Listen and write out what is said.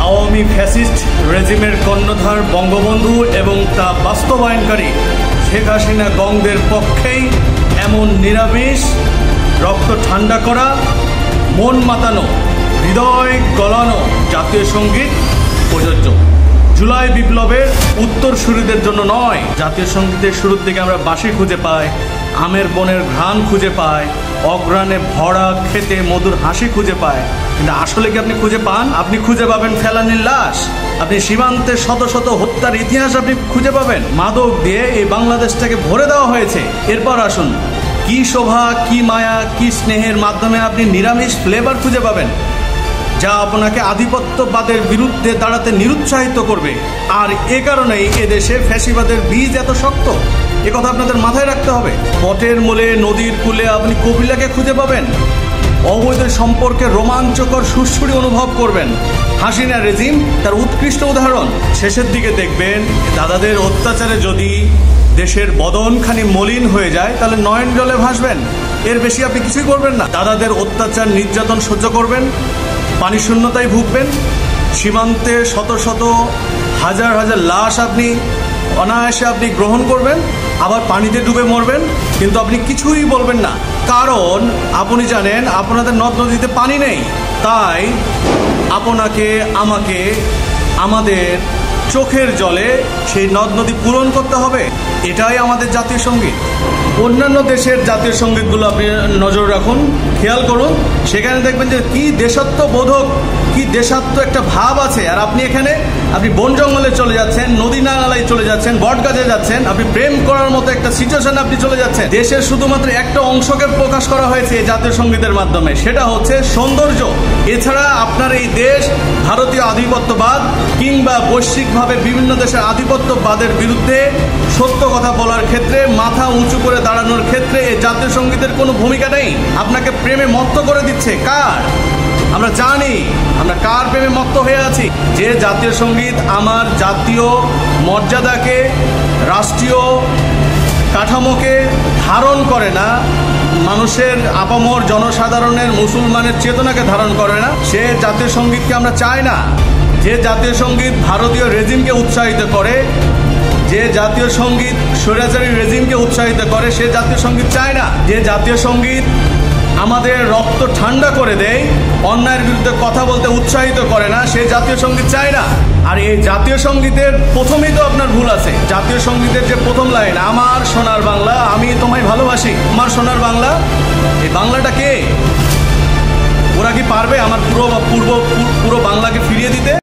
Awami fascist রেজিমের কর্ণধার বঙ্গবন্ধু এবং তা বাস্তবায়নকারী শেখ হাসিনা গংদের পক্ষেই এমন নিরামিষ, রক্ত ঠান্ডা করা, মন মাতানো, হৃদয় গলানো জাতীয় সঙ্গীত প্রযোজ্য। জুলাই বিপ্লবের উত্তরসূরিদের জন্য নয়। জাতীয় সঙ্গীতের শুরুর দিকে আমরা বাঁশি খুঁজে পাই, আমের বনের ঘ্রাণ খুঁজে পাই, অগ্রাণে ভরা খেতে মধুর হাসি খুঁজে পায়। কিন্তু আসলে কি আপনি খুঁজে পান? আপনি খুঁজে পাবেন ফেলানির লাশ, আপনি সীমান্তে শত শত হত্যার ইতিহাস আপনি খুঁজে পাবেন। মাদক দিয়ে এই বাংলাদেশটাকে ভরে দেওয়া হয়েছে। এরপর আসুন, কি শোভা, কি মায়া, কি স্নেহের মাধ্যমে আপনি নিরামিষ ফ্লেভার খুঁজে পাবেন, যা আপনাকে আধিপত্যবাদের বিরুদ্ধে দাঁড়াতে নিরুৎসাহিত করবে। আর এ কারণেই এদেশে ফ্যাসিবাদের বীজ এত শক্ত। এ কথা আপনাদের মাথায় রাখতে হবে। পটের মূলে, নদীর কূলে আপনি কপিলাকে খুঁজে পাবেন। অবৈধ সম্পর্কে রোমাঞ্চকর সুরসুরি অনুভব করবেন। হাসিনা রেজিম তার উৎকৃষ্ট উদাহরণ। শেষের দিকে দেখবেন, দাদাদের অত্যাচারে যদি দেশের বদনখানি মলিন হয়ে যায়, তাহলে নয়ন জলে ভাসবেন। এর বেশি আপনি কিছুই করবেন না। দাদাদের অত্যাচার, নির্যাতন সহ্য করবেন, পানি শূন্যতায় ভুগবেন, সীমান্তে শত শত হাজার হাজার লাশ আপনি অনায়াসে আপনি গ্রহণ করবেন, আবার পানিতে ডুবে মরবেন, কিন্তু আপনি কিছুই বলবেন না। কারণ আপনি জানেন আপনাদের নদ নদীতে পানি নেই। তাই আপনাকে, আমাকে, আমাদের চোখের জলে সেই নদ নদী পূরণ করতে হবে। এটাই আমাদের জাতীয় সঙ্গীত। অন্যান্য দেশের জাতীয় সঙ্গীতগুলো আপনি নজর রাখুন, খেয়াল করুন, সেখানে দেখবেন যে কি দেশাত্মবোধক, কি দেশাত্ম একটা ভাব আছে। আর আপনি এখানে আপনি বন জঙ্গলে চলে যাচ্ছেন, নদী নালায় চলে যাচ্ছেন, বটগাছে যাচ্ছেন, আপনি প্রেম করার মতো একটা সিচুয়েশনে আপনি চলে যাচ্ছেন। দেশের শুধুমাত্র একটা অংশকে প্রকাশ করা হয়েছে এই জাতীয় সঙ্গীতের মাধ্যমে, সেটা হচ্ছে সৌন্দর্য। এছাড়া আপনার এই দেশ ভারতীয় আধিপত্যবাদ কিংবা বৈশ্বিকভাবে বিভিন্ন দেশের আধিপত্যবাদের বিরুদ্ধে সত্য কথা বলার ক্ষেত্রে, মাথা উঁচু করে দাঁড়ানোর ক্ষেত্রে এই জাতীয় সঙ্গীতের কোনো ভূমিকা নেই। আপনাকে প্রেমে মত্ত করে দিচ্ছে কার? আমরা জানি আমরা কার প্রেমে মত্ত হয়ে আছি। যে জাতীয় সঙ্গীত আমার জাতীয় মর্যাদাকে, রাষ্ট্রীয় কাঠামোকে ধারণ করে না, মানুষের আপামর জনসাধারণের, মুসলমানের চেতনাকে ধারণ করে না, সে জাতীয় সঙ্গীতকে আমরা চাই না। যে জাতীয় সঙ্গীত ভারতীয় রেজিমকে উৎসাহিত করে, যে জাতীয় সঙ্গীত স্বৈরাচারী রেজিমকে উৎসাহিত করে, সে জাতীয় সঙ্গীত চায় না। যে জাতীয় সঙ্গীত আমাদের রক্ত ঠান্ডা করে দেয়, অন্যায়ের বিরুদ্ধে কথা বলতে উৎসাহিত করে না, সে জাতীয় সঙ্গীত চায় না। আর এই জাতীয় সঙ্গীতের প্রথমেই তো আপনার ভুল আছে। জাতীয় সঙ্গীতের যে প্রথম লাইন, আমার সোনার বাংলা, আমি তোমায় ভালোবাসি, আমার সোনার বাংলা, এই বাংলাটা কে? ওরা কি পারবে আমার পুরো বাংলাকে ফিরিয়ে দিতে?